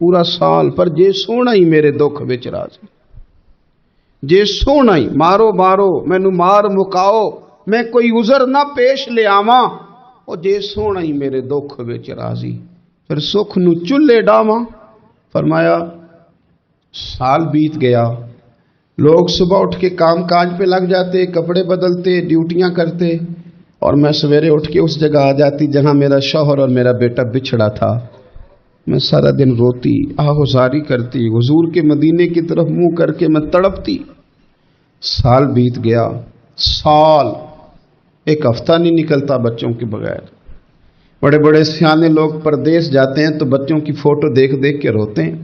پورا سال پر جے سونا ہی میرے دکھ وچ راضی، جے سونا ہی مارو مارو مینو مار مکاؤ میں کوئی عذر نہ پیش لے آواں، او جے سونا ہی میرے دکھ وچ راضی، پھر سکھ نو چلے ڈاواں۔ فرمایا سال بیت گیا، لوگ صبح اٹھ کے کام کاج پہ لگ جاتے، کپڑے بدلتے، ڈیوٹیاں کرتے، اور میں سویرے اٹھ کے اس جگہ آ جاتی جہاں میرا شوہر اور میرا بیٹا بچھڑا تھا۔ میں سارا دن روتی، آہوزاری کرتی، حضور کے مدینے کی طرف منہ کر کے میں تڑپتی۔ سال بیت گیا، سال، ایک ہفتہ نہیں نکلتا بچوں کے بغیر۔ بڑے بڑے سیانے لوگ پردیس جاتے ہیں تو بچوں کی فوٹو دیکھ دیکھ کے روتے ہیں،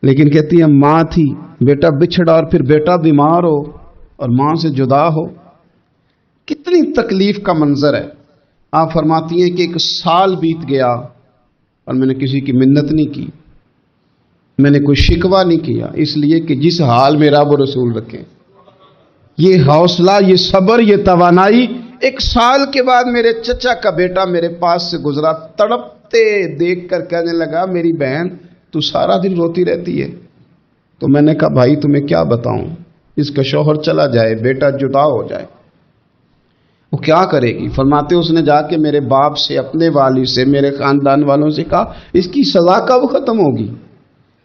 لیکن کہتی ہے ماں تھی، بیٹا بچھڑا اور پھر بیٹا بیمار ہو اور ماں سے جدا ہو، کتنی تکلیف کا منظر ہے۔ آپ فرماتی ہیں کہ ایک سال بیت گیا اور میں نے کسی کی منت نہیں کی، میں نے کوئی شکوہ نہیں کیا، اس لیے کہ جس حال میں رب و رسول رکھیں، یہ حوصلہ، یہ صبر، یہ توانائی۔ ایک سال کے بعد میرے چچا کا بیٹا میرے پاس سے گزرا، تڑپتے دیکھ کر کہنے لگا میری بہن تو سارا دن روتی رہتی ہے۔ تو میں نے کہا بھائی تمہیں کیا بتاؤں، اس کا شوہر چلا جائے، بیٹا جدا ہو جائے، وہ کیا کرے گی؟ فرماتے اس نے جا کے میرے باپ سے، اپنے والد سے، میرے خاندان والوں سے کہا اس کی سزا کب ختم ہوگی؟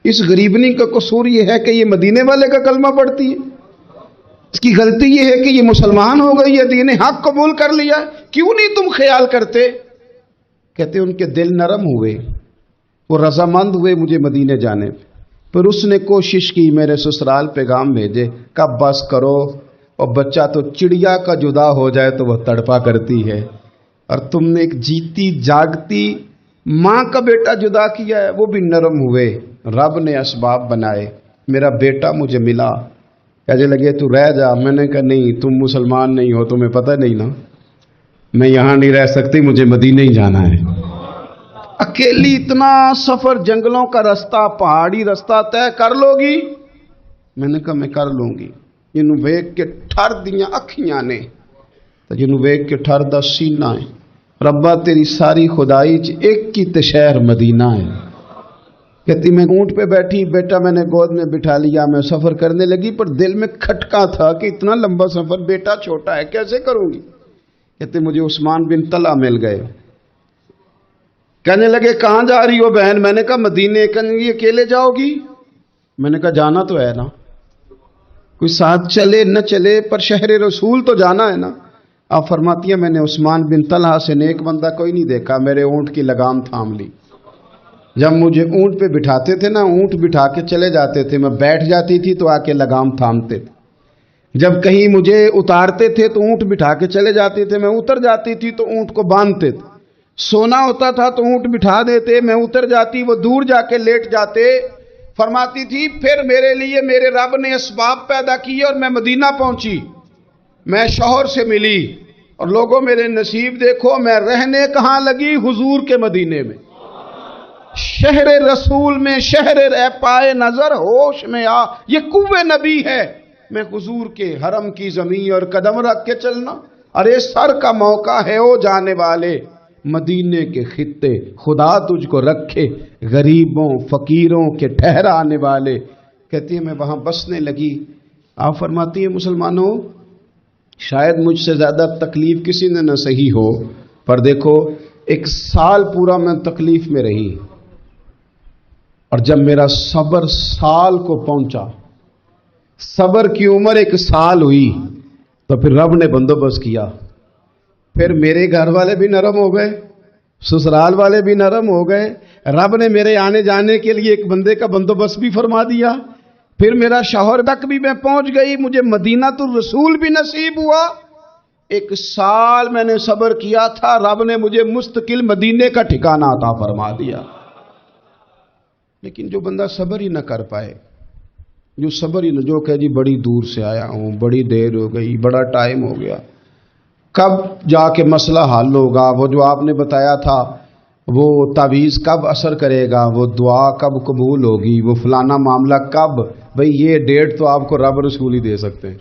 اس غریبنی کا قصور یہ ہے کہ یہ مدینے والے کا کلمہ پڑھتی ہے، اس کی غلطی یہ ہے کہ یہ مسلمان ہو گئی ہے، دین حق قبول کر لیا، کیوں نہیں تم خیال کرتے؟ کہتے ان کے دل نرم ہوئے، وہ رضامند ہوئے مجھے مدینے جانے پہ۔ پھر اس نے کوشش کی میرے سسرال پیغام بھیجے، کب بس کرو، اور بچہ تو چڑیا کا جدا ہو جائے تو وہ تڑپا کرتی ہے، اور تم نے ایک جیتی جاگتی ماں کا بیٹا جدا کیا ہے۔ وہ بھی نرم ہوئے، رب نے اسباب بنائے، میرا بیٹا مجھے ملا۔ کہنے لگے تو رہ جا، میں نے کہا نہیں، تم مسلمان نہیں ہو، تمہیں پتہ نہیں نا، میں یہاں نہیں رہ سکتی، مجھے مدینے ہی جانا ہے۔ اکیلی اتنا سفر، جنگلوں کا رستہ، پہاڑی رستہ طے کر لو گی؟ میں نے کہا میں کر لوں گی۔ جنوں ویکھ کے ٹھر دیاں اکھیاں نے تے جنوں ویکھ کے ٹھر دا سینہ ہے، ربا تیری ساری خدائی چ ایک ہی تے شہر مدینہ ہے۔ کہتی میں اونٹ پہ بیٹھی، بیٹا میں نے گود میں بٹھا لیا، میں سفر کرنے لگی، پر دل میں کھٹکا تھا کہ اتنا لمبا سفر، بیٹا چھوٹا ہے، کیسے کروں گی؟ کہتے مجھے عثمان بن طلحہ مل گئے، کہنے لگے کہاں جا رہی ہو بہن؟ میں نے کہا مدینے۔ کہنے لگی اکیلے جاؤ گی؟ میں نے کہا جانا تو ہے نا، کوئی ساتھ چلے نہ چلے پر شہر رسول تو جانا ہے نا۔ آپ فرماتی ہیں میں نے عثمان بن طلحہ سے نیک بندہ کوئی نہیں دیکھا، میرے اونٹ کی لگام تھام لی۔ جب مجھے اونٹ پہ بٹھاتے تھے نا، اونٹ بٹھا کے چلے جاتے تھے، میں بیٹھ جاتی تھی تو آ کے لگام تھامتے تھے۔ جب کہیں مجھے اتارتے تھے تو اونٹ بٹھا کے چلے جاتے تھے، میں اتر جاتی تھی تو اونٹ کو باندھتے تھے۔ سونا ہوتا تھا تو اونٹ بٹھا دیتے، میں اتر جاتی، وہ دور جا کے لیٹ جاتے۔ فرماتی تھی پھر میرے لیے میرے رب نے اسباب پیدا کیے اور میں مدینہ پہنچی، میں شوہر سے ملی، اور لوگوں میرے نصیب دیکھو، میں رہنے کہاں لگی؟ حضور کے مدینے میں، شہر رسول میں، شہر رہ پائے نظر ہوش میں آ، یہ کوہ نبی ہے۔ میں حضور کے حرم کی زمین اور قدم رکھ کے چلنا، ارے سر کا موقع ہے او جانے والے، مدینے کے خطے خدا تجھ کو رکھے، غریبوں فقیروں کے ٹھہرانے والے۔ کہتی ہے میں وہاں بسنے لگی۔ آپ فرماتی ہیں مسلمانوں شاید مجھ سے زیادہ تکلیف کسی نے نہ سہی ہو، پر دیکھو ایک سال پورا میں تکلیف میں رہی، اور جب میرا صبر سال کو پہنچا، صبر کی عمر ایک سال ہوئی، تو پھر رب نے بندوبست کیا، پھر میرے گھر والے بھی نرم ہو گئے، سسرال والے بھی نرم ہو گئے، رب نے میرے آنے جانے کے لیے ایک بندے کا بندوبست بھی فرما دیا، پھر میرا شوہر تک بھی میں پہنچ گئی، مجھے مدینہ الرسول بھی نصیب ہوا۔ ایک سال میں نے صبر کیا تھا، رب نے مجھے مستقل مدینے کا ٹھکانہ عطا فرما دیا۔ لیکن جو بندہ صبر ہی نہ کر پائے، جو صبر ہی نہ، جو کہ جی بڑی دور سے آیا ہوں، بڑی دیر ہو گئی، بڑا ٹائم ہو گیا، کب جا کے مسئلہ حل ہوگا؟ وہ جو آپ نے بتایا تھا وہ تعویذ کب اثر کرے گا؟ وہ دعا کب قبول ہوگی؟ وہ فلانا معاملہ کب؟ بھئی یہ ڈیٹ تو آپ کو رب رسول ہی دے سکتے ہیں،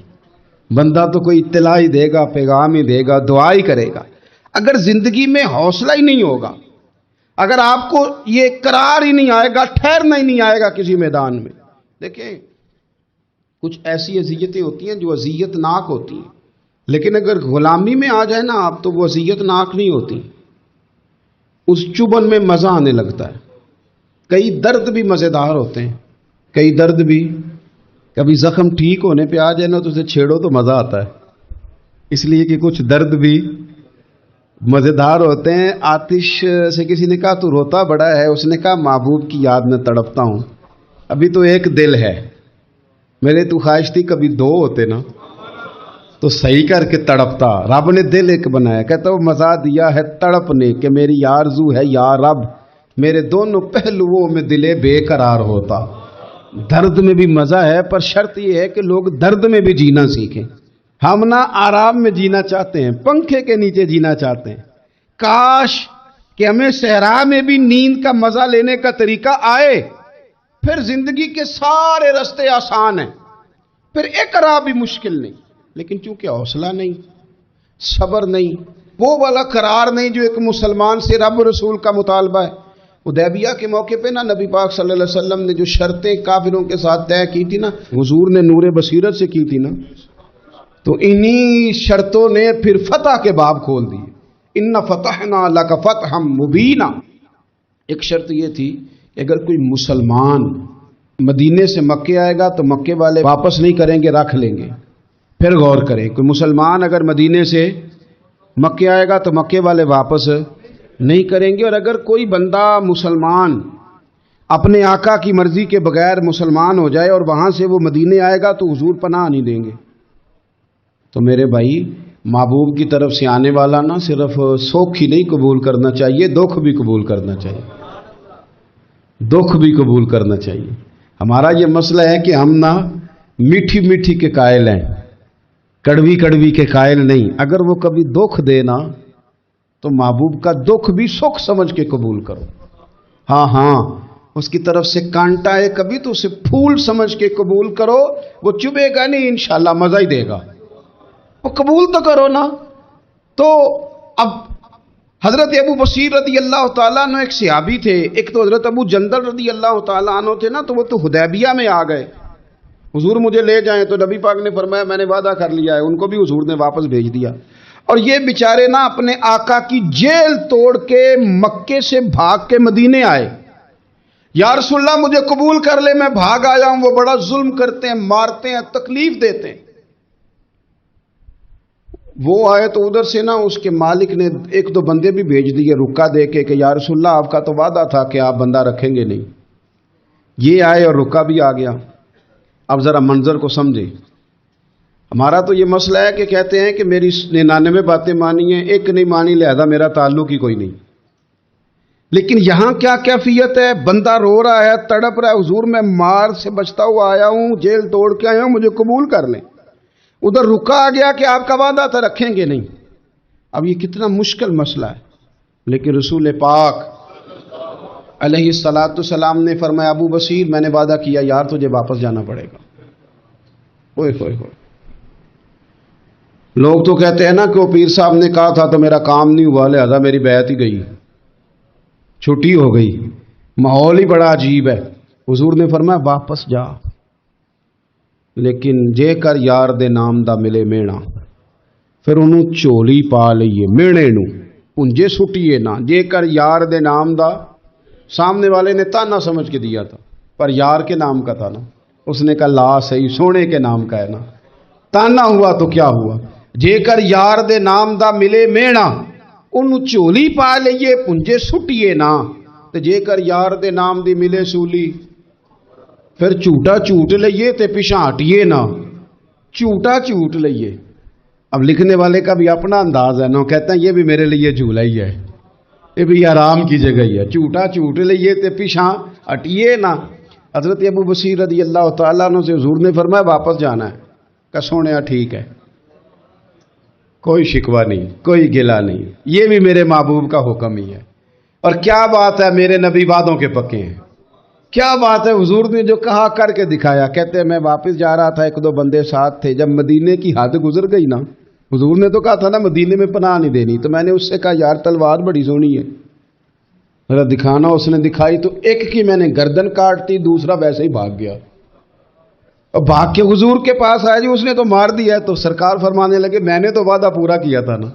بندہ تو کوئی اطلاع ہی دے گا، پیغام ہی دے گا، دعا ہی کرے گا۔ اگر زندگی میں حوصلہ ہی نہیں ہوگا، اگر آپ کو یہ قرار ہی نہیں آئے گا، ٹھہرنا ہی نہیں آئے گا کسی میدان میں. دیکھیں کچھ ایسی اذیتیں ہوتی ہیں جو اذیت ناک ہوتی ہیں، لیکن اگر غلامی میں آ جائے نا آپ تو وہ اذیت ناک نہیں ہوتی، اس چبھن میں مزہ آنے لگتا ہے. کئی درد بھی مزیدار ہوتے ہیں، کئی درد بھی، کبھی زخم ٹھیک ہونے پہ آ جائے نا تو اسے چھیڑو تو مزہ آتا ہے، اس لیے کہ کچھ درد بھی مزیدار ہوتے ہیں. آتش سے کسی نے کہا تو روتا بڑا ہے، اس نے کہا محبوب کی یاد میں تڑپتا ہوں، ابھی تو ایک دل ہے، میرے تو خواہش تھی کبھی دو ہوتے نا تو صحیح کر کے تڑپتا. رب نے دل ایک بنایا، کہتا وہ مزہ دیا ہے تڑپنے کہ میری آرزو ہے یا رب میرے دونوں پہلوؤں میں دلے بے قرار ہوتا. درد میں بھی مزہ ہے، پر شرط یہ ہے کہ لوگ درد میں بھی جینا سیکھیں. ہم نہ آرام میں جینا چاہتے ہیں، پنکھے کے نیچے جینا چاہتے ہیں. کاش کہ ہمیں صحرا میں بھی نیند کا مزہ لینے کا طریقہ آئے، پھر زندگی کے سارے راستے آسان ہیں، پھر ایک راہ بھی مشکل نہیں. لیکن چونکہ حوصلہ نہیں، صبر نہیں، وہ والا قرار نہیں جو ایک مسلمان سے رب رسول کا مطالبہ ہے. حدیبیہ کے موقع پہ نا نبی پاک صلی اللہ علیہ وسلم نے جو شرطیں کافروں کے ساتھ طے کی تھی نا، حضور نے نور بصیرت سے کی تھی نا، تو انہی شرطوں نے پھر فتح کے باب کھول دیے. ان فتحنا لک فتحا مبینا. ایک شرط یہ تھی کہ اگر کوئی مسلمان مدینے سے مکے آئے گا تو مکے والے واپس نہیں کریں گے، رکھ لیں گے. پھر غور کریں، کوئی مسلمان اگر مدینے سے مکے آئے گا تو مکے والے واپس نہیں کریں گے، اور اگر کوئی بندہ مسلمان اپنے آقا کی مرضی کے بغیر مسلمان ہو جائے اور وہاں سے وہ مدینے آئے گا تو حضور پناہ نہیں دیں گے. تو میرے بھائی، محبوب کی طرف سے آنے والا نہ صرف سوکھ ہی نہیں قبول کرنا چاہیے، دکھ بھی قبول کرنا چاہیے، دکھ بھی قبول کرنا چاہیے. ہمارا یہ مسئلہ ہے کہ ہم نہ میٹھی میٹھی کے قائل ہیں، کڑوی کڑوی کے قائل نہیں. اگر وہ کبھی دکھ دے نا تو محبوب کا دکھ بھی سکھ سمجھ کے قبول کرو. ہاں اس کی طرف سے کانٹا ہے کبھی تو اسے پھول سمجھ کے قبول کرو، وہ چبھے گا نہیں، انشاءاللہ مزہ ہی دے گا. وہ قبول تو کرو نا. تو اب حضرت ابو بصیر رضی اللہ تعالیٰ عنہ ایک صحابی تھے، ایک تو حضرت ابو جندل رضی اللہ تعالیٰ عنہ تھے نا، تو وہ تو حدیبیہ میں آ گئے. حضور مجھے لے جائیں، تو نبی پاک نے فرمایا میں نے وعدہ کر لیا ہے. ان کو بھی حضور نے واپس بھیج دیا. اور یہ بیچارے نا اپنے آقا کی جیل توڑ کے مکے سے بھاگ کے مدینے آئے. یا رسول اللہ مجھے قبول کر لے، میں بھاگ آیا ہوں، وہ بڑا ظلم کرتے ہیں، مارتے ہیں، تکلیف دیتے ہیں. وہ آئے تو ادھر سے نا اس کے مالک نے ایک دو بندے بھی بھیج دیے رکا دے کے کہ یا رسول اللہ آپ کا تو وعدہ تھا کہ آپ بندہ رکھیں گے نہیں. یہ آئے اور رکا بھی آ گیا. اب ذرا منظر کو سمجھے. ہمارا تو یہ مسئلہ ہے کہ کہتے ہیں کہ میری 99 باتیں مانی ہیں، ایک نہیں مانی، لہذا میرا تعلق ہی کوئی نہیں. لیکن یہاں کیا کیفیت ہے؟ بندہ رو رہا ہے، تڑپ رہا ہے، حضور میں مار سے بچتا ہوا آیا ہوں، جیل توڑ کے آیا ہوں، مجھے قبول کر لیں. ادھر رکا آ گیا کہ آپ کا وعدہ تھا رکھیں گے نہیں. اب یہ کتنا مشکل مسئلہ ہے. لیکن رسول پاک علیہ الصلاۃ والسلام نے فرمایا ابو بصیر میں نے وعدہ کیا یار تجھے واپس جانا پڑے گا. اوئے ہوئے ہوئے. لوگ تو کہتے ہیں نا کہ وہ پیر صاحب نے کہا تھا تو میرا کام نہیں ہوا لہذا میری بیعت ہی گئی، چھٹی ہو گئی. ماحول ہی بڑا عجیب ہے. حضور نے فرمایا واپس جا، لیکن جے کر یار دے نام دا ملے مینا. پھر انہوں چولی پا لئیے مینے نو پنجے سٹیے نہ. جے کر یار دے نام دا، سامنے والے نے تانا سمجھ کے دیا تھا پر یار کے نام کا تھا نا. اس نے کہا لا صحیح سونے کے نام کا ہے نا. تانا ہوا تو کیا ہوا. جے کر یار دے نام دا ملے مینا، انہوں چولی پا لئیے پنجے سٹیے نہ. تے جے کر یار دے نام دی ملے سولی، پھر جھوٹا جھوٹ لئیے تے پیچھے ہٹیے نہ. جھوٹا جھوٹ لئیے. اب لکھنے والے کا بھی اپنا انداز ہے نا، کہتے ہیں یہ بھی میرے لیے جھولا ہی ہے، یہ بھی آرام کی جگہ ہی ہے. جھوٹا جھوٹ لئیے تے پیچھے ہٹیے نہ. حضرت ابو بصیر رضی اللہ تعالیٰ عنہ سے حضور نے فرمایا واپس جانا ہے. کہ سونے ٹھیک ہے، کوئی شکوہ نہیں، کوئی گلہ نہیں، یہ بھی میرے محبوب کا حکم ہی ہے. اور کیا بات ہے، میرے نبی وعدوں کے پکے ہیں. کیا بات ہے، حضور نے جو کہا کر کے دکھایا. کہتے ہیں میں واپس جا رہا تھا، ایک دو بندے ساتھ تھے، جب مدینے کی حد گزر گئی نا، حضور نے تو کہا تھا نا مدینے میں پناہ نہیں دینی، تو میں نے اس سے کہا یار تلوار بڑی سونی ہے. ذرا دکھانا. اس نے دکھائی تو ایک کی میں نے گردن کاٹ دی, دوسرا ویسے ہی بھاگ گیا. اور بھاگ کے حضور کے پاس آیا, جی اس نے تو مار دیا. تو سرکار فرمانے لگے میں نے تو وعدہ پورا کیا تھا نا,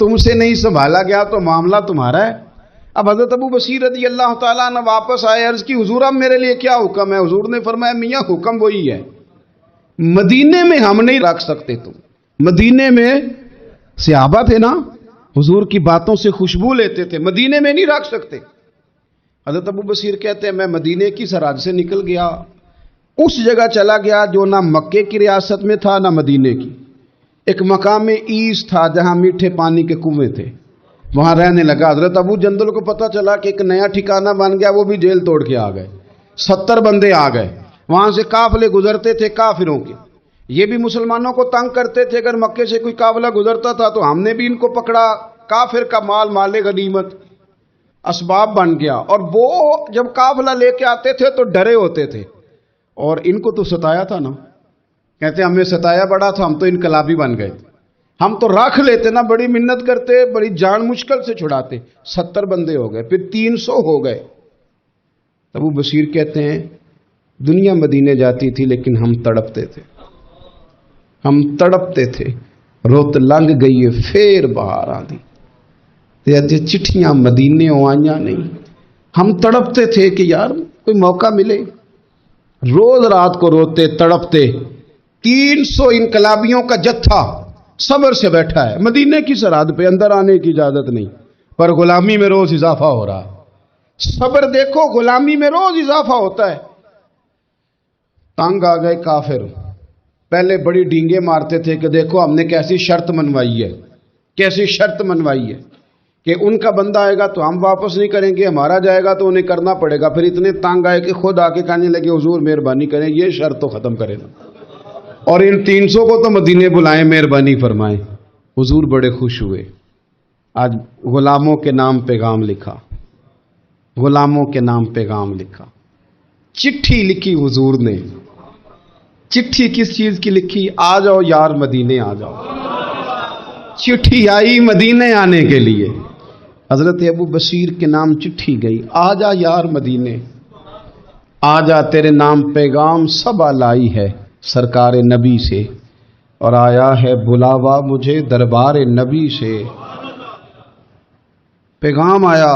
تم سے نہیں سنبھالا گیا تو معاملہ تمہارا ہے. اب حضرت ابو بصیر رضی اللہ تعالیٰ عنہ واپس آئے, عرض کی حضور اب میرے لیے کیا حکم ہے؟ حضور نے فرمایا میاں حکم وہی ہے, مدینے میں ہم نہیں رکھ سکتے. تم مدینے میں صحابہ تھے نا, حضور کی باتوں سے خوشبو لیتے تھے, مدینے میں نہیں رکھ سکتے. حضرت ابو بصیر کہتے ہیں میں مدینے کی سرحد سے نکل گیا, اس جگہ چلا گیا جو نہ مکے کی ریاست میں تھا نہ مدینے کی. ایک مقام ایس تھا جہاں میٹھے پانی کے کنویں تھے, وہاں رہنے لگا. حضرت ابو جندل کو پتا چلا کہ ایک نیا ٹھکانہ بن گیا, وہ بھی جیل توڑ کے آ گئے. 70 بندے آ گئے, وہاں سے قافلے گزرتے تھے کافروں کے. یہ بھی مسلمانوں کو تنگ کرتے تھے, اگر مکے سے کوئی قافلہ گزرتا تھا تو ہم نے بھی ان کو پکڑا, کافر کا مال مال غنیمت اسباب بن گیا. اور وہ جب قافلہ لے کے آتے تھے تو ڈرے ہوتے تھے, اور ان کو تو ستایا تھا نا. کہتے ہمیں ستایا بڑا تھا, ہم تو انقلابی بن گئے, ہم تو رکھ لیتے نا, بڑی منت کرتے, بڑی جان مشکل سے چھڑاتے. 70 بندے ہو گئے, پھر 300 ہو گئے. ابو بصیر کہتے ہیں دنیا مدینے جاتی تھی لیکن ہم تڑپتے تھے, ہم تڑپتے تھے. روت لنگ گئی پھر بہار آندی, چٹھیاں مدینے آئیاں نہیں. ہم تڑپتے تھے کہ یار کوئی موقع ملے. روز رات کو روتے تڑپتے. 300 انقلابیوں کا جتھا صبر سے بیٹھا ہے مدینے کی سرحد پہ, اندر آنے کی اجازت نہیں, پر غلامی میں روز اضافہ ہو رہا. صبر دیکھو, غلامی میں روز اضافہ ہوتا ہے. تنگ آ گئے کافر. پہلے بڑی ڈینگیں مارتے تھے کہ دیکھو ہم نے کیسی شرط منوائی ہے, کیسی شرط منوائی ہے کہ ان کا بندہ آئے گا تو ہم واپس نہیں کریں گے, ہمارا جائے گا تو انہیں کرنا پڑے گا. پھر اتنے تنگ آئے کہ خود آ کے کہنے لگے حضور مہربانی کریں, یہ شرط تو ختم کریں نا, اور ان 300 کو تو مدینے بلائیں, مہربانی فرمائیں. حضور بڑے خوش ہوئے. آج غلاموں کے نام پیغام لکھا, غلاموں کے نام پیغام لکھا. چٹھی لکھی حضور نے. چٹھی کس چیز کی لکھی؟ آ جاؤ یار مدینے آ جاؤ. چٹھی آئی مدینے آنے کے لیے. حضرت ابو بصیر کے نام چٹھی گئی, آ جا یار مدینے, آ جا تیرے نام پیغام سب لائی ہے سرکار نبی سے, اور آیا ہے بلاوا مجھے دربار نبی سے. پیغام آیا.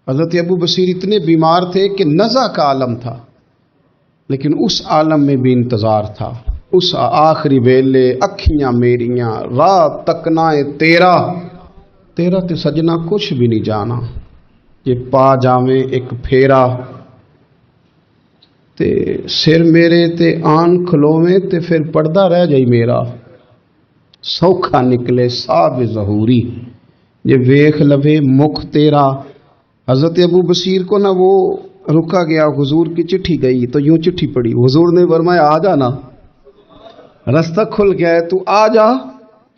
حضرت ابو بصیر اتنے بیمار تھے کہ نزع کا عالم تھا, لیکن اس عالم میں بھی انتظار تھا. اس آخری ویلے اکھیاں میریاں رات تکنائے تیرا, تیرا تے سجنا کچھ بھی نہیں جانا. یہ پا جاویں ایک پھیرا, تے سر میرے تے آن کھلوویں تے پھر پردہ رہ جائی میرا. سوکھا نکلے صاحب ظہوری, یہ ویخ لوے مکھ تیرا. حضرت ابو بصیر کو نہ وہ رکا گیا, حضور کی چٹھی گئی تو یوں چٹھی پڑی. حضور نے فرمایا آ جانا, رستہ کھل گیا ہے, تو آ جا,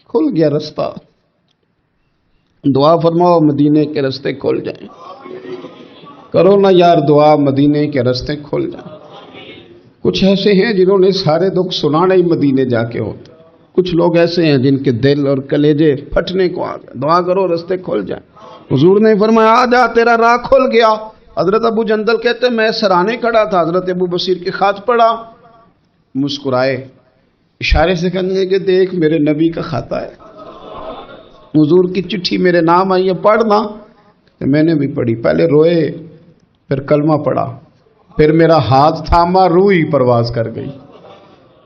کھل گیا رستہ. دعا فرماؤ مدینے کے رستے کھل جائیں. کرو نا یار دعا, مدینے کے رستے کھل جائیں. کچھ ایسے ہیں جنہوں نے سارے دکھ سنانے ہی مدینے جا کے ہوتے. کچھ لوگ ایسے ہیں جن کے دل اور کلیجے پھٹنے کو آ گئے. دعا کرو رستے کھل جائیں. حضور نے فرمایا آ جا, تیرا راہ کھل گیا. حضرت ابو جندل کہتے ہیں میں سرانے کھڑا تھا, حضرت ابو بصیر کے خط پڑھا, مسکرائے, اشارے سے کہنے کہ دیکھ میرے نبی کا خط ہے, حضور کی چٹھی میرے نام آئی ہے, پڑھنا. میں نے بھی پڑھی. پہلے روئے, پھر کلمہ پڑھا, پھر میرا ہاتھ تھاما, روح ہی پرواز کر گئی.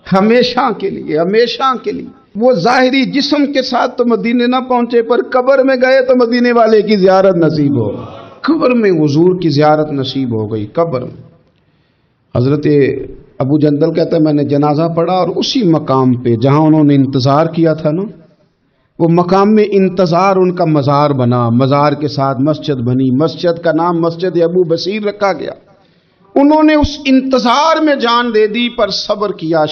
ہمیشہ کے لیے, ہمیشہ کے لیے. وہ ظاہری جسم کے ساتھ تو مدینے نہ پہنچے, پر قبر میں گئے تو مدینے والے کی زیارت نصیب ہو. قبر میں حضور کی زیارت نصیب ہو گئی. قبر میں حضرت ابو جندل کہتا ہے میں نے جنازہ پڑھا, اور اسی مقام پہ جہاں انہوں نے انتظار کیا تھا نا, وہ مقام میں انتظار ان کا مزار بنا. مزار کے ساتھ مسجد بنی, مسجد کا نام مسجد ابو بصیر رکھا گیا. انہوں نے اس انتظار میں جان دے دی, پر صبر کیا.